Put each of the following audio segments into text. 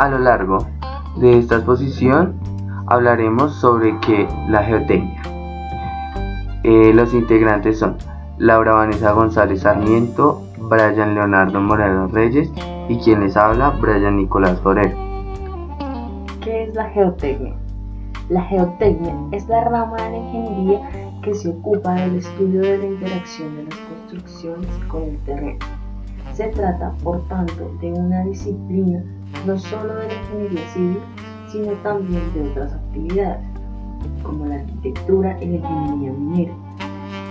A lo largo de esta exposición hablaremos sobre la geotecnia. Los integrantes son Laura Vanessa González Sarmiento, Brian Leonardo Moreno Reyes y quien les habla, Brian Nicolás Forero. ¿Qué es la geotecnia? La geotecnia es la rama de la ingeniería que se ocupa del estudio de la interacción de las construcciones con el terreno. Se trata, por tanto, de una disciplina no solo de la ingeniería civil, sino también de otras actividades, como la arquitectura y la ingeniería minera,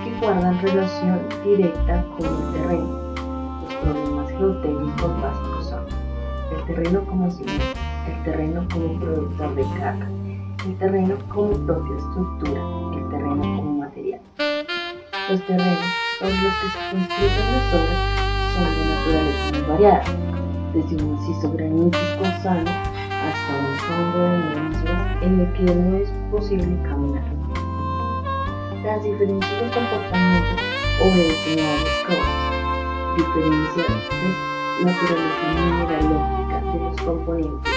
que guardan relación directa con el terreno. Los problemas geotécnicos básicos son el terreno como cimiento, el terreno como productor de carga, el terreno como propia estructura, el terreno como material. Los terrenos sobre los que se construyen las obras son de naturaleza muy variada, desde un macizo granítico sano hasta un fondo de mismas en el que no es posible caminar. Las diferencias de comportamiento obedecen a varias causas: diferencia de naturaleza mineralógica de los componentes,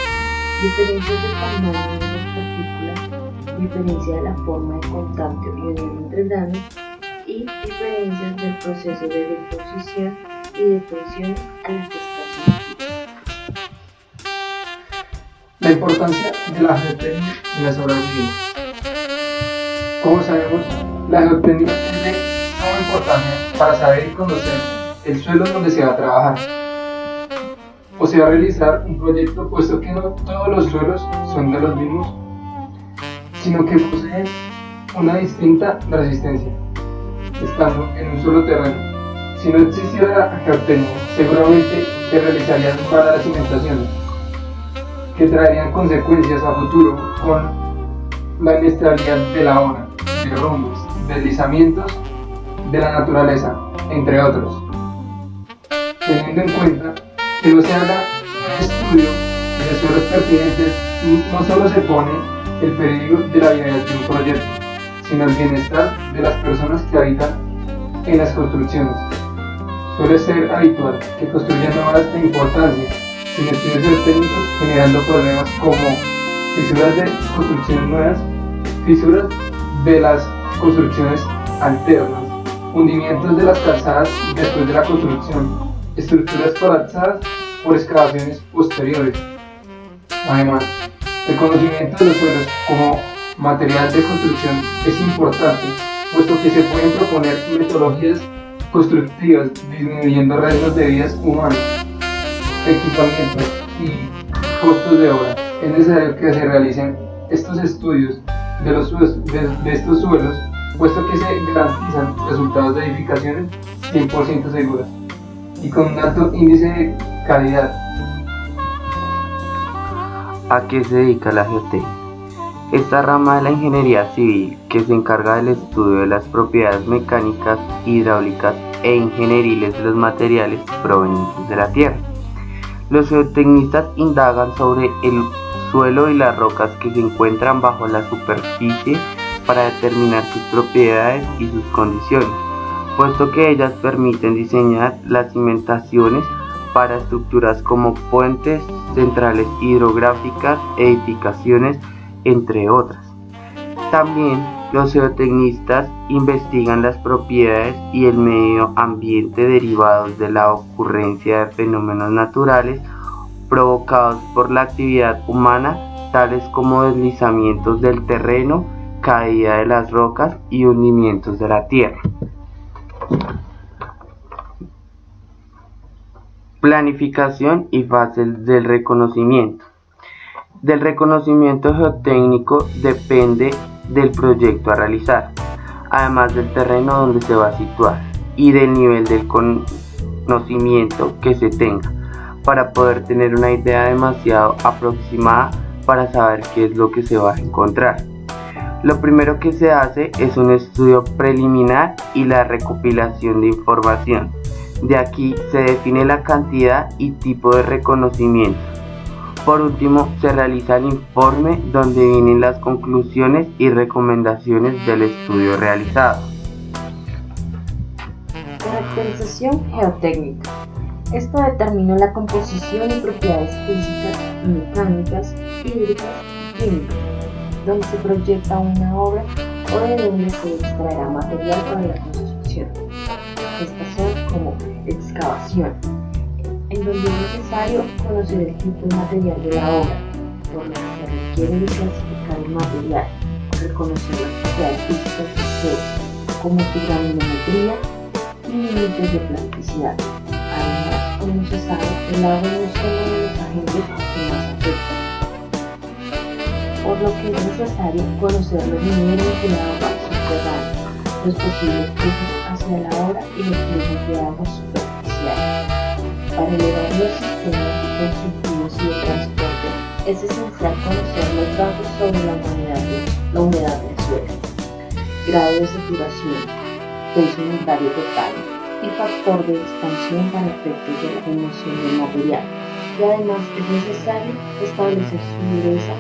diferencias de tamaño de las partículas, diferencia de la forma de contacto y unión entre granos, y diferencias del proceso de deposición y de tensión a las que está sometido. La importancia de la geotecnia en las obras civiles. Como sabemos, la geotecnia es de suma importancia para saber y conocer el suelo donde se va a trabajar o se va a realizar un proyecto, puesto que no todos los suelos son de los mismos, sino que poseen una distinta resistencia, estando en un solo terreno. Si no existiera la geotecnia, seguramente se realizarían malas cimentaciones, que traerían consecuencias a futuro con la inestabilidad de la obra, derrumbes, deslizamientos de la naturaleza, entre otros. Teniendo en cuenta que no se haga un estudio de los suelos pertinentes, no solo se pone el peligro de la viabilidad de un proyecto, sino el bienestar de las personas que habitan en las construcciones. Suele ser habitual que construyan obras de importancia sin estudios técnicos, generando problemas como fisuras de construcciones nuevas, fisuras de las construcciones alternas, hundimientos de las calzadas después de la construcción, estructuras colapsadas por excavaciones posteriores. Además, el conocimiento de los suelos como material de construcción es importante, puesto que se pueden proponer metodologías constructivas disminuyendo riesgos de vidas humanas, equipamiento y costos de obra. Es necesario que se realicen estos estudios de estos suelos, puesto que se garantizan resultados de edificaciones 100% seguras y con un alto índice de calidad. ¿A qué se dedica la geotecnia? Esta rama de la ingeniería civil, que se encarga del estudio de las propiedades mecánicas, hidráulicas e ingenieriles de los materiales provenientes de la tierra. Los geotecnistas indagan sobre el suelo y las rocas que se encuentran bajo la superficie para determinar sus propiedades y sus condiciones, puesto que ellas permiten diseñar las cimentaciones para estructuras como puentes, centrales hidrográficas, edificaciones, entre otras. También los geotecnistas investigan las propiedades y el medio ambiente derivados de la ocurrencia de fenómenos naturales provocados por la actividad humana, tales como deslizamientos del terreno, caída de las rocas y hundimientos de la tierra. Planificación y fases del reconocimiento. Del reconocimiento geotécnico depende del proyecto a realizar, además del terreno donde se va a situar y del nivel del conocimiento que se tenga, para poder tener una idea demasiado aproximada para saber qué es lo que se va a encontrar. Lo primero que se hace es un estudio preliminar y la recopilación de información. De aquí se define la cantidad y tipo de reconocimiento. Por último, se realiza el informe donde vienen las conclusiones y recomendaciones del estudio realizado. Caracterización geotécnica. Esto determina la composición y propiedades físicas, mecánicas, hídricas y químicas, donde se proyecta una obra o de donde se extraerá material para la construcción. Estas son como excavación, en donde es necesario conocer el tipo de material de la obra, por lo que se requiere clasificar el material, reconocer las propiedades físicas del suelo, como su graminometría y límites de plasticidad. Además, como se sabe, el agua no es uno de los agentes que más afecta, por lo que es necesario conocer los niveles de agua subterránea, los posibles flujos hacia la obra y los flujos de agua superficial. Para elevar los sistemas constructivos y de transporte, es esencial conocer los datos sobre la humedad del suelo, grado de saturación, peso unitario total y factor de expansión para efectos de la remoción del material. Y además es necesario establecer su dureza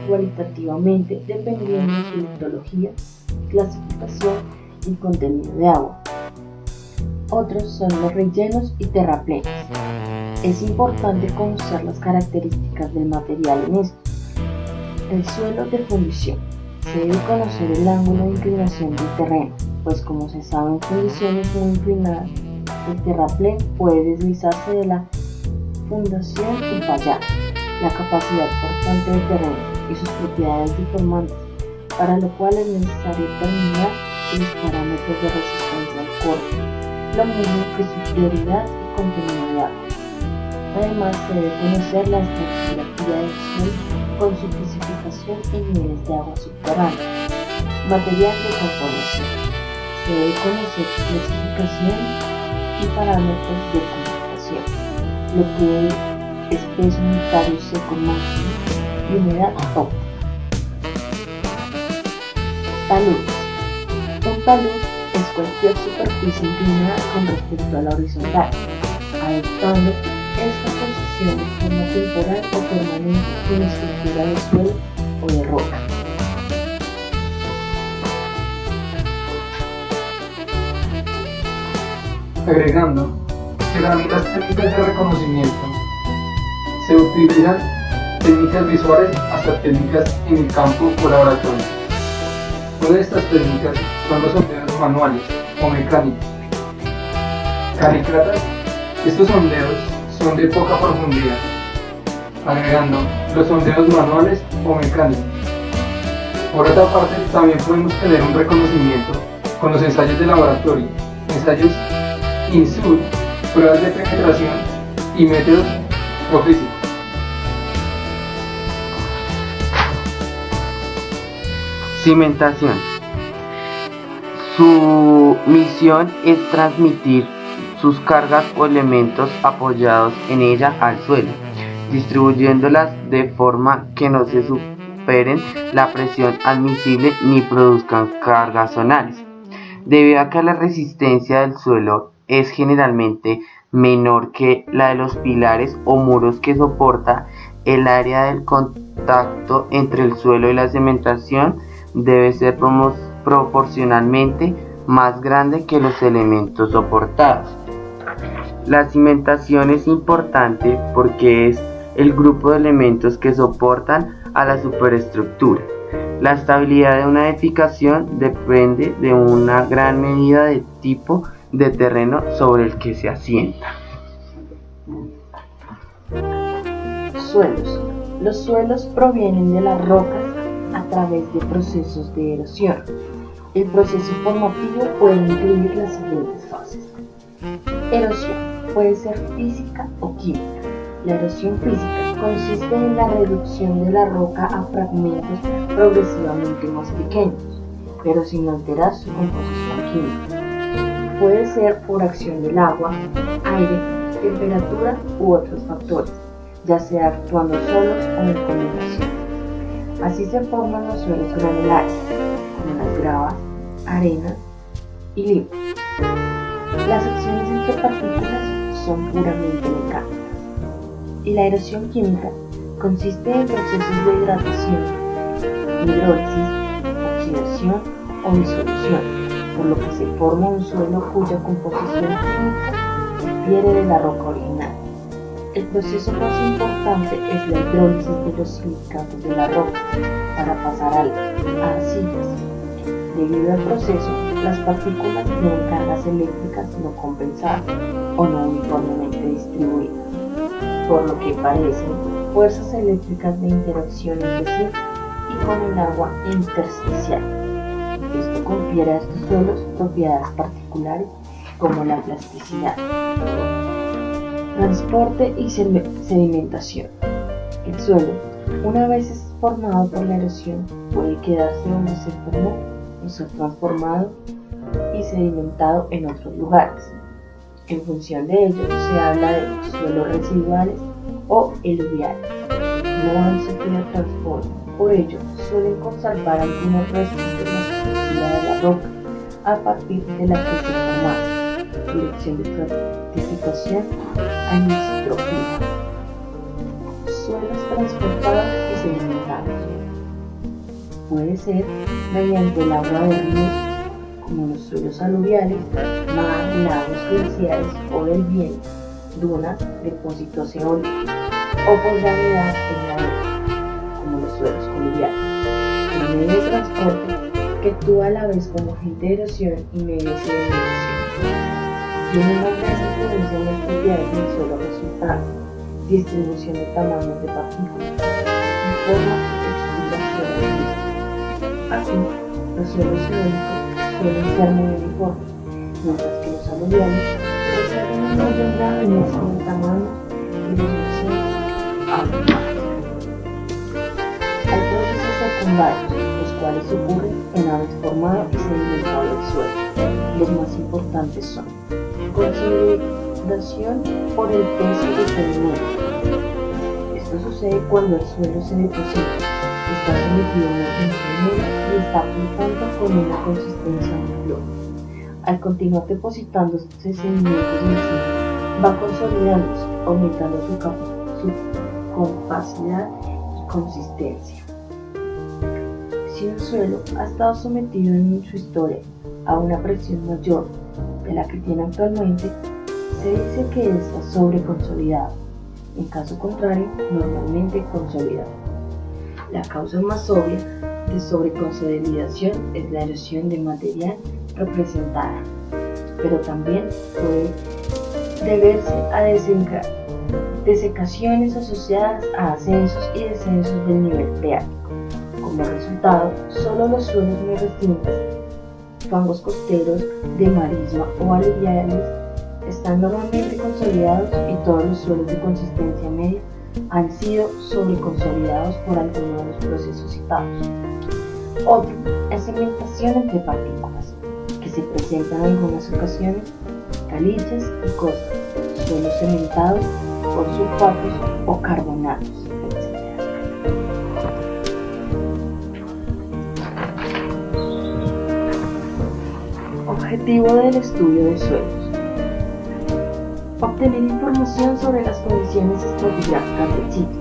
cualitativamente dependiendo de su litología, clasificación y contenido de agua. Otros son los rellenos y terraplenes. Es importante conocer las características del material en esto. El suelo de fundición. Se debe conocer el ángulo de inclinación del terreno, pues como se sabe en condiciones muy inclinadas, el terraplén puede deslizarse de la fundación y fallar. La capacidad portante del terreno y sus propiedades deformantes, para lo cual es necesario determinar los parámetros de resistencia al corte, lo mismo que su prioridad y contenido de agua. Además, se debe conocer la estratigrafía del suelo con su clasificación y niveles de agua subterránea. Material de conformación. Se debe conocer su clasificación y parámetros de computación, lo que es peso unitario seco máximo y humedad óptima. Taludes. Un talud es cualquier superficie inclinada con respecto a la horizontal, adoptando esta posición de forma temporal o permanente con estructura de suelo o de roca. Agregando, herramientas técnicas de reconocimiento. Se utilizan técnicas visuales hasta técnicas en el campo o laboratorio. Una de estas técnicas son los sondeos manuales o mecánicos. Calibratas. Estos sondeos son de poca profundidad. Agregando, los sondeos manuales o mecánicos. Por otra parte, también podemos tener un reconocimiento con los ensayos de laboratorio, ensayos in situ, pruebas de penetración y métodos geofísicos. Cimentación. Su misión es transmitir sus cargas o elementos apoyados en ella al suelo, distribuyéndolas de forma que no se superen la presión admisible ni produzcan cargas zonales. Debido a que la resistencia del suelo es generalmente menor que la de los pilares o muros que soporta, el área del contacto entre el suelo y la cimentación debe ser proporcionalmente más grande que los elementos soportados. La cimentación es importante porque es el grupo de elementos que soportan a la superestructura. La estabilidad de una edificación depende de una gran medida del tipo de terreno sobre el que se asienta. Suelos. Los suelos provienen de las rocas a través de procesos de erosión. El proceso formativo puede incluir las siguientes fases. Erosión puede ser física o química. La erosión física consiste en la reducción de la roca a fragmentos progresivamente más pequeños, pero sin alterar su composición química. Puede ser por acción del agua, aire, temperatura u otros factores, ya sea actuando solos o en combinación. Así se forman los suelos granulares, como las gravas, arenas y limos. Las acciones entre partículas son puramente mecánicas. Y la erosión química consiste en procesos de hidratación, hidrólisis, oxidación o disolución, por lo que se forma un suelo cuya composición química difiere de la roca original. El proceso más importante es la hidrólisis de los silicatos de la roca para pasar a las arcillas. Debido al proceso, las partículas tienen cargas eléctricas no compensadas o no uniformemente distribuidas, por lo que parecen fuerzas eléctricas de interacción entre sí y con el agua intersticial. Esto confiere a estos suelos propiedades particulares como la plasticidad. Transporte y sedimentación. El suelo, una vez es formado por la erosión, puede quedarse donde se formó o ser transformado y sedimentado en otros lugares. En función de ello, se habla de suelos residuales o eluviales. No han sufrido transforme, por ello suelen conservar algunos restos de la estructura de la roca a partir de la que se formaron. Dirección de estratificación anisotrófica. Suelos transportados y sedimentados. Puede ser mediante el agua de ríos, como los suelos aluviales, mar, lagos glaciares o del viento, dunas, depósitos eólicos, o por gravedad en la arena, como los suelos coluviales. El medio de transporte que actúa a la vez como agente de erosión y medio de sedimentación. Tiene una gran influencia en las propiedades del suelo resultante, distribución de tamaños de partículas y forma y textura de la misma. Así, los suelos eólicos suelen ser muy uniformes, mientras que los aluviales poseen un orden grande en el tamaño y resolución abrumadas. Hay procesos secundarios, los cuales ocurren una vez formado y sedimentado el suelo. Los más importantes son consolidación por el peso del sedimento. Esto sucede cuando el suelo se deposita, está sometido a una tensión media y está flotando con una consistencia muy floja. Al continuar depositándose sedimentos encima, va consolidándose, aumentando su compacidad y consistencia. Si un suelo ha estado sometido en su historia a una presión mayor de la que tiene actualmente, se dice que está sobreconsolidado. En caso contrario, normalmente consolidado. La causa más obvia de sobreconsolidación es la erosión de material representada, pero también puede deberse a desecaciones asociadas a ascensos y descensos del nivel freático. Como resultado, solo los suelos muy recientes, fangos costeros de marisma o aluviales, están normalmente consolidados y todos los suelos de consistencia media han sido sobreconsolidados por alguno de los procesos citados. Otro es cementación entre partículas, que se presenta en algunas ocasiones, caliches y costras, suelos cementados por sulfatos o carbonatos, etc. Objetivo del estudio de suelos: obtener información sobre las condiciones estratigráficas del sitio,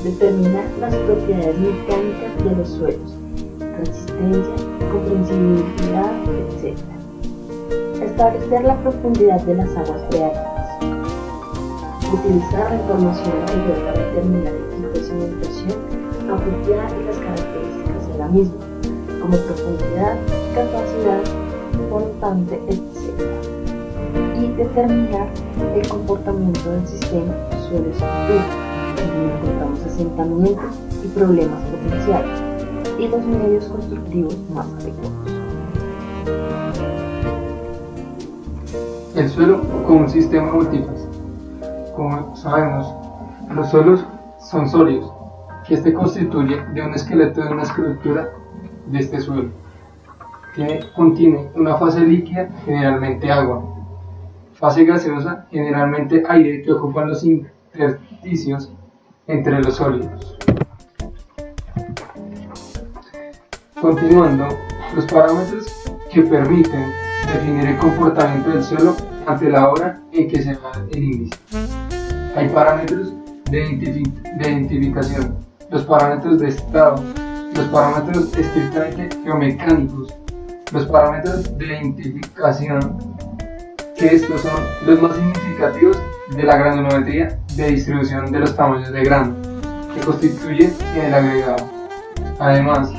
determinar las propiedades mecánicas de los suelos, resistencia, comprensibilidad, etc. Establecer la profundidad de las aguas freáticas, utilizar la información anterior para determinar el tipo de cimentación apropiada y las características de la misma, como profundidad, capacidad portante, etc. Y determinar el comportamiento del sistema suelo-estructura, donde encontramos asentamientos y problemas potenciales, y los medios constructivos más adecuados. El suelo como un sistema multifase. Como sabemos, los suelos son sólidos, que este constituye de un esqueleto de una estructura de este suelo. Contiene una fase líquida, generalmente agua, fase gaseosa, generalmente aire, que ocupan los intersticios entre los sólidos. Continuando, los parámetros que permiten definir el comportamiento del suelo ante la hora en que se da el índice. Hay parámetros de identificación, los parámetros de estado, los parámetros estrictamente geomecánicos, los parámetros de identificación, que estos son los más significativos de la granulometría de distribución de los tamaños de grano que constituye en el agregado. Además,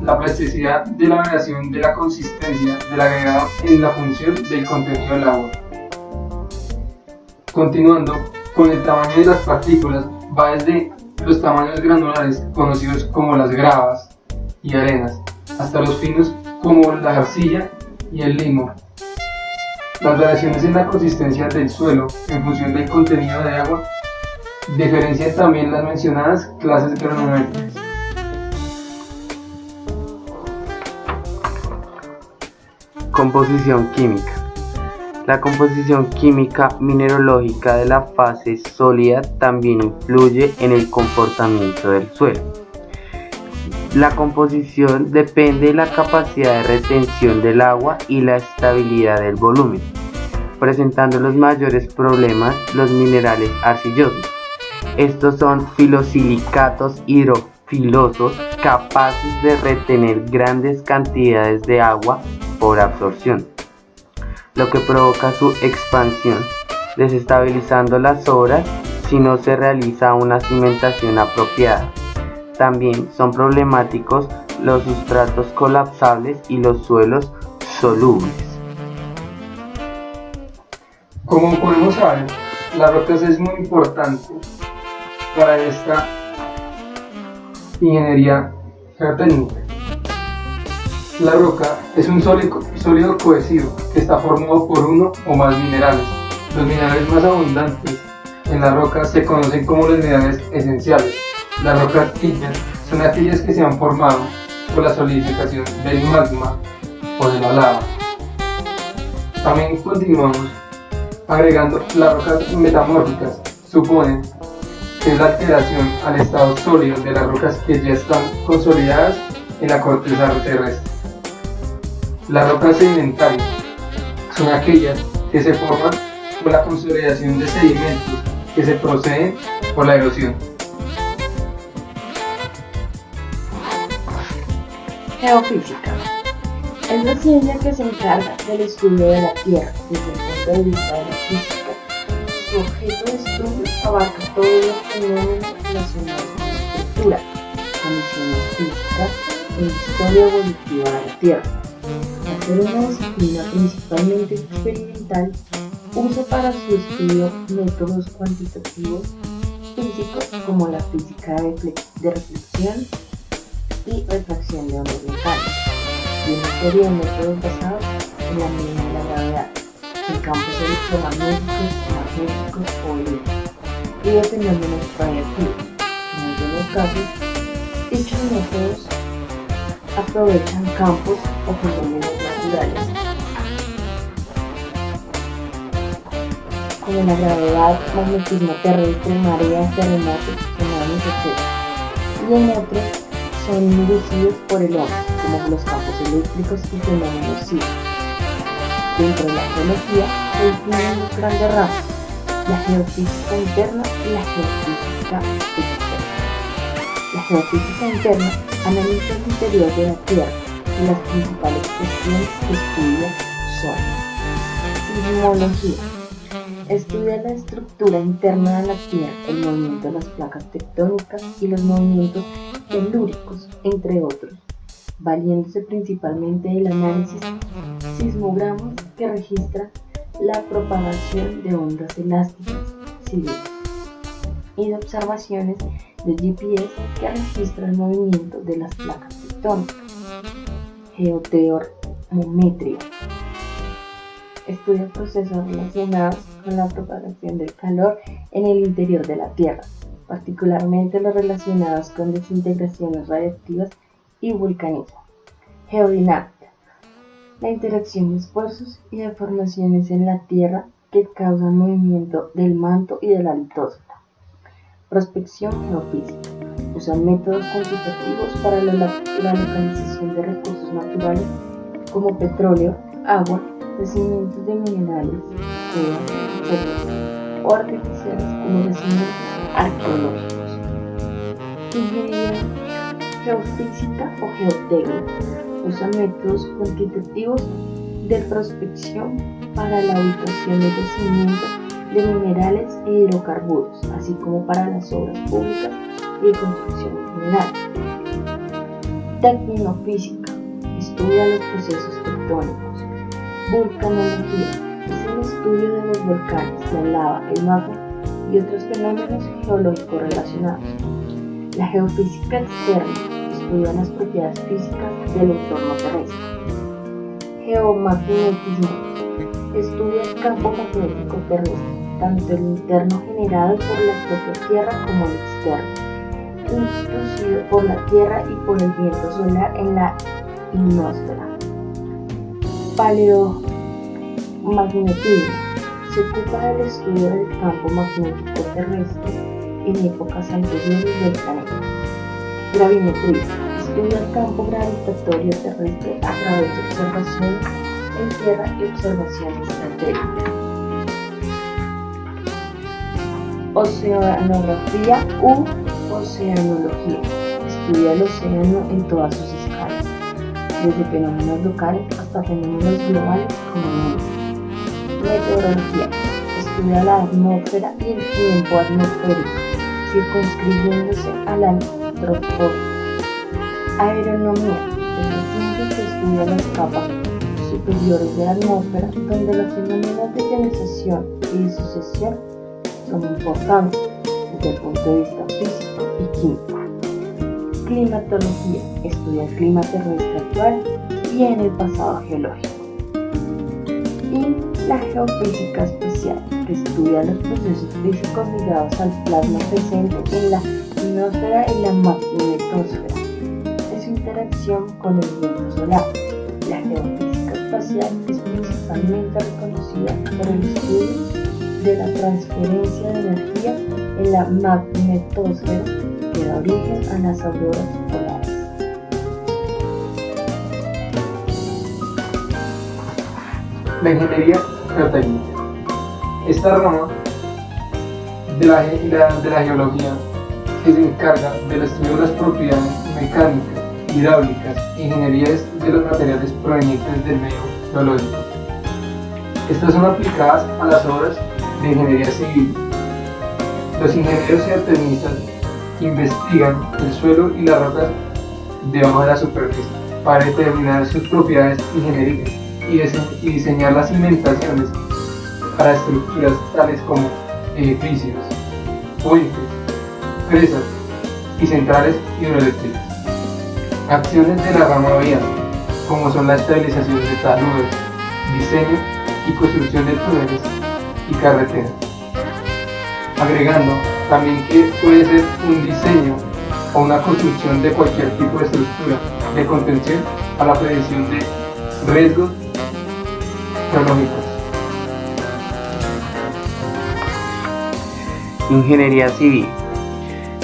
la plasticidad de la variación de la consistencia del agregado en la función del contenido del agua. Continuando con el tamaño de las partículas, va desde los tamaños granulares conocidos como las gravas y arenas, hasta los finos como la arcilla y el limo. Las variaciones en la consistencia del suelo en función del contenido de agua diferencian también las mencionadas clases granulométricas. Composición química. La composición química mineralógica de la fase sólida también influye en el comportamiento del suelo. La composición depende de la capacidad de retención del agua y la estabilidad del volumen, presentando los mayores problemas los minerales arcillosos. Estos son filosilicatos hidrofilosos capaces de retener grandes cantidades de agua por absorción, lo que provoca su expansión, desestabilizando las obras si no se realiza una cimentación apropiada. También son problemáticos los sustratos colapsables y los suelos solubles. Como podemos saber, las rocas es muy importante para esta ingeniería geotécnica. La roca es un sólido cohesivo que está formado por uno o más minerales. Los minerales más abundantes en la roca se conocen como los minerales esenciales. Las rocas ígneas son aquellas que se han formado por la solidificación del magma o de la lava. También continuamos agregando las rocas metamórficas. Suponen que es la alteración al estado sólido de las rocas que ya están consolidadas en la corteza terrestre. Las rocas sedimentarias son aquellas que se forman por la consolidación de sedimentos que se proceden por la erosión. Geofísica. Es la ciencia que se encarga del estudio de la Tierra desde el punto de vista de la física. Su objeto de estudio abarca todos los fenómenos relacionados con la estructura, condiciones físicas e historia evolutiva de la Tierra. Al ser una disciplina principalmente experimental, usa para su estudio métodos cuantitativos físicos como la física de reflexión y refracción de ondas mecánicas, y una serie de métodos basados en la medida de la gravedad, en campos electromagnéticos, magnéticos o eléctricos, y de fenómenos radiactivos. En algunos casos, dichos métodos aprovechan campos o fenómenos naturales como la gravedad, magnetismo terrestre, mareas, terremotos, tsunamis, etc. Y en otros son inducidos por el hombre, como los campos eléctricos y fenómenos sísmicos. Dentro de la geología se distinguen dos grandes ramas: la geofísica interna y la geofísica externa. La geofísica interna analiza el interior de la Tierra y las principales cuestiones que estudia son: sismología. Estudia la estructura interna de la Tierra, el movimiento de las placas tectónicas y los movimientos telúricos, entre otros, valiéndose principalmente del análisis sismogramas que registra la propagación de ondas elásticas sísmicas y de observaciones de GPS que registra el movimiento de las placas tectónicas. Geotermometría. Estudia procesos relacionados con la propagación del calor en el interior de la Tierra, particularmente los relacionados con desintegraciones radiactivas y vulcanismo. Geodinámica. La interacción de esfuerzos y deformaciones en la Tierra que causan movimiento del manto y de la litosfera. Prospección geofísica. Usa métodos cuantitativos para la localización de recursos naturales como petróleo, agua, yacimientos de minerales, etc. o artificiales como yacimientos arqueológicos. Ingeniería geofísica o geotécnica. Usa métodos cuantitativos de prospección para la ubicación de yacimientos de minerales e hidrocarburos, así como para las obras públicas y de construcción en general. Tecnofísica, estudia los procesos tectónicos. Vulcanología, es el estudio de los volcanes, la lava, el magma y otros fenómenos geológicos relacionados. La geofísica externa, estudia las propiedades físicas del entorno terrestre. Geomagnetismo, estudia el campo magnético terrestre, tanto el interno generado por la propia Tierra como el externo, inducido por la Tierra y por el viento solar en la ionosfera. Paleomagnetismo, se ocupa del estudio del campo magnético terrestre en épocas anteriores del planeta. Gravimetría, estudia el campo gravitatorio terrestre a través de observaciones en tierra y observaciones satélites. Oceanografía u oceanología, estudia el océano en todas sus escalas, desde fenómenos locales hasta fenómenos globales como el mundo. Meteorología, estudia la atmósfera y el tiempo atmosférico, circunscribiéndose a la antropología. Aeronomía, es la ciencia que estudia las capas superiores de la atmósfera, donde los fenómenos de ionización y disociación son importantes desde el punto de vista físico y químico. Climatología, estudia el clima terrestre actual y en el pasado geológico. Y la geofísica especial, que estudia los procesos físicos ligados al plasma presente en la ionosfera y la magnetosfera, de su interacción con el viento solar. La geofísica espacial es principalmente reconocida por el estudio de la transferencia de energía en la magnetosfera que da origen a las auroras polares. La ingeniería geotécnica. Esta rama de la geología que se encarga del estudio de las propiedades mecánicas, hidráulicas e ingenierías de los materiales provenientes del medio geológico. Estas son aplicadas a las obras de ingeniería civil. Los ingenieros geotécnicos investigan el suelo y las rocas debajo de la superficie para determinar sus propiedades ingenieriles y diseñar las cimentaciones para estructuras tales como edificios, puentes, presas y centrales hidroeléctricas. Acciones de la rama vial, como son la estabilización de taludes, diseño y construcción de túneles y carreteras. Agregando también que puede ser un diseño o una construcción de cualquier tipo de estructura de contención a la prevención de riesgos geológicos. Ingeniería civil,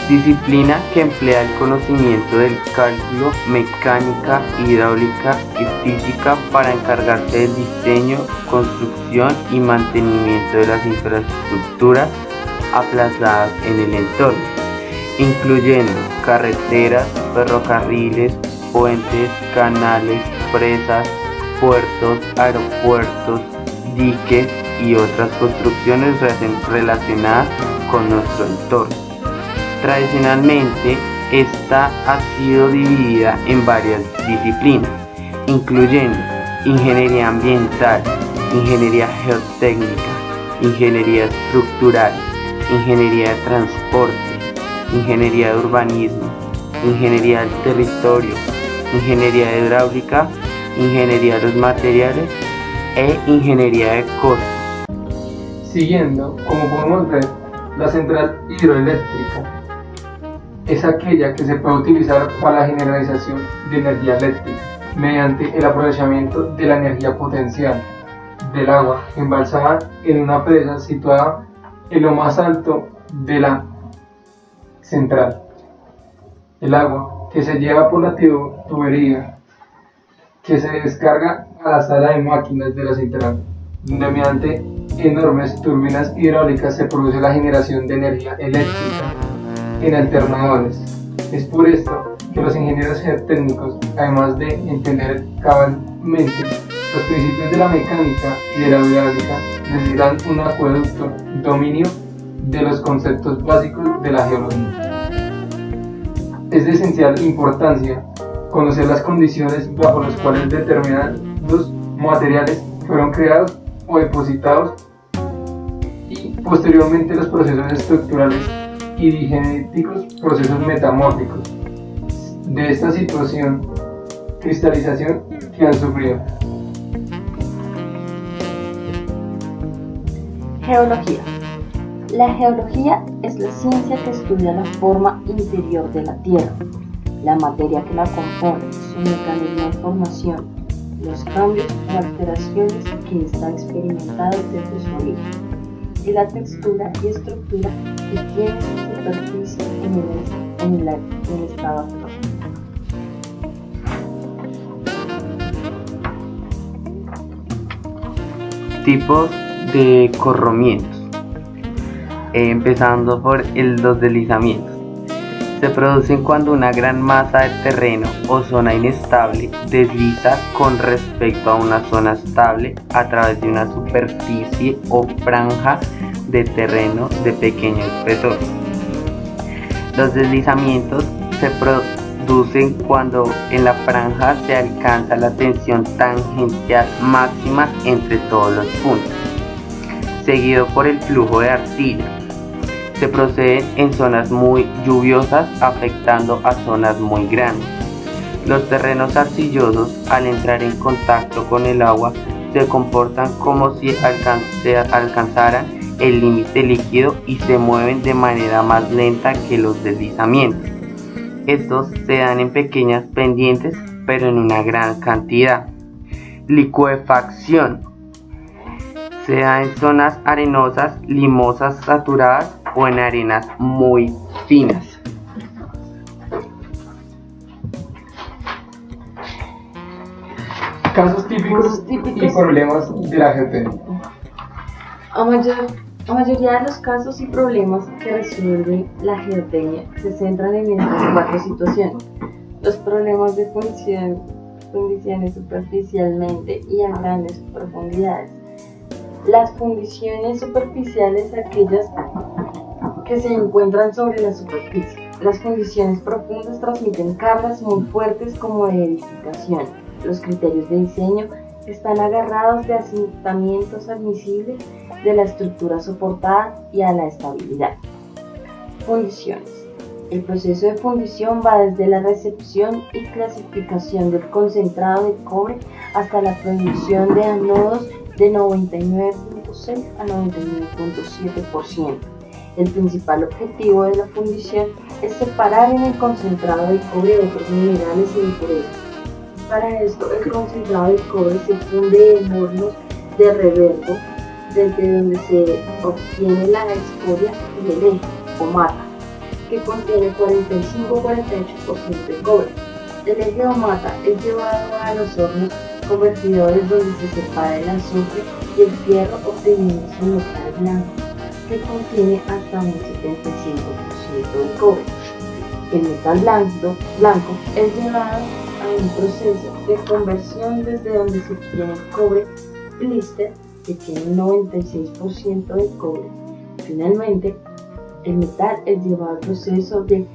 disciplina que emplea el conocimiento del cálculo, mecánica, hidráulica y física para encargarse del diseño, construcción y mantenimiento de las infraestructuras aplazadas en el entorno, incluyendo carreteras, ferrocarriles, puentes, canales, presas, puertos, aeropuertos, diques y otras construcciones relacionadas con nuestro entorno. Tradicionalmente, esta ha sido dividida en varias disciplinas, incluyendo ingeniería ambiental, ingeniería geotécnica, ingeniería estructural, ingeniería de transporte, ingeniería de urbanismo, ingeniería del territorio, ingeniería hidráulica, ingeniería de los materiales e ingeniería de costos. Siguiendo, como podemos ver, la central hidroeléctrica es aquella que se puede utilizar para la generalización de energía eléctrica mediante el aprovechamiento de la energía potencial del agua embalsada en una presa situada en lo más alto de la central. El agua que se lleva por la tubería que se descarga a la sala de máquinas de la central, donde mediante enormes turbinas hidráulicas se produce la generación de energía eléctrica en alternadores. Es por esto que los ingenieros geotécnicos, además de entender cabalmente los principios de la mecánica y de la hidráulica necesitan un acueducto dominio de los conceptos básicos de la geología. Es de esencial importancia conocer las condiciones bajo las cuales determinados materiales fueron creados o depositados y posteriormente los procesos estructurales y digenéticos, procesos metamórficos de esta situación, cristalización que han sufrido. Geología. La geología es la ciencia que estudia la forma interior de la Tierra, la materia que la compone, su mecanismo de formación, los cambios o alteraciones que está experimentado desde su origen, y la textura y estructura que tiene su superficie en el estado actual. Tipos de corromientos. Empezando por los deslizamientos. Se producen cuando una gran masa de terreno o zona inestable desliza con respecto a una zona estable a través de una superficie o franja de terreno de pequeño espesor. Los deslizamientos se producen cuando en la franja se alcanza la tensión tangencial máxima entre todos los puntos, seguido por el flujo de arcilla. Se proceden en zonas muy lluviosas, afectando a zonas muy grandes. Los terrenos arcillosos, al entrar en contacto con el agua, se comportan como si alcanzaran el límite líquido y se mueven de manera más lenta que los deslizamientos. Estos se dan en pequeñas pendientes, pero en una gran cantidad. Licuefacción. Se da en zonas arenosas, limosas saturadas o en arenas muy finas. Casos típicos y problemas de la geotecnia. La mayoría de los casos y problemas que resuelve la geotecnia se centran en estas cuatro situaciones: los problemas de fundiciones superficialmente y a grandes profundidades, las fundiciones superficiales, aquellas que se encuentran sobre la superficie. Las fundiciones profundas transmiten cargas muy fuertes como de edificación. Los criterios de diseño están agarrados de asentamientos admisibles de la estructura soportada y a la estabilidad. Fundiciones. El proceso de fundición va desde la recepción y clasificación del concentrado de cobre hasta la producción de ánodos de 99.6 a 99.7%. El principal objetivo de la fundición es separar en el concentrado de cobre otros minerales e impurezas. Para esto, el concentrado de cobre se funde en hornos de reverbo, desde donde se obtiene la escoria y el eje o mata, que contiene 45-48% de cobre. El eje o mata es llevado a los hornos convertidores, donde se separa el azufre y el fierro, obteniendo su metal blanco, que contiene hasta un 75% de cobre. El metal blanco es llevado a un proceso de conversión, desde donde se obtiene el cobre blister, que tiene un 96% de cobre. Finalmente, el metal es llevado al proceso de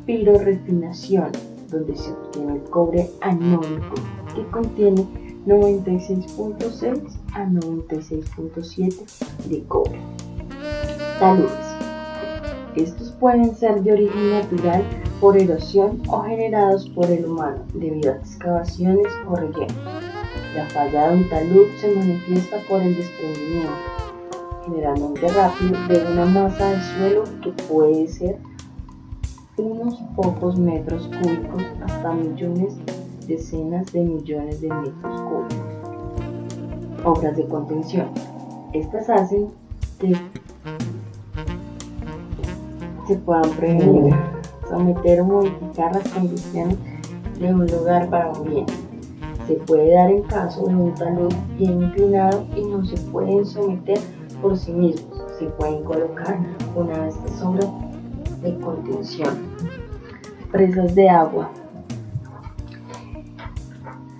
pirorefinación, donde se obtiene el cobre anódico, que contiene 96.6 a 96.7 de cobre. Taludes. Estos pueden ser de origen natural por erosión o generados por el humano debido a excavaciones o rellenos. La falla de un talud se manifiesta por el desprendimiento, generalmente rápido, de una masa de suelo que puede ser unos pocos metros cúbicos hasta decenas de millones de metros cúbicos. Obras de contención. Estas hacen que se puedan prevenir, someter o modificar las condiciones de un lugar para un bien. Se puede dar en caso de un talud bien inclinado y no se pueden someter por sí mismos. Se pueden colocar una de estas obras de contención. Presas de agua.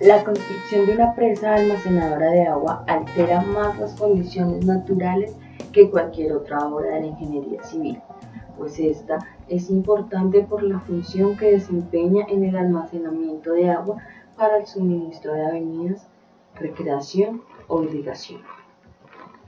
La construcción de una presa almacenadora de agua altera más las condiciones naturales que cualquier otra obra de la ingeniería civil, pues esta es importante por la función que desempeña en el almacenamiento de agua para el suministro de avenidas, recreación o irrigación.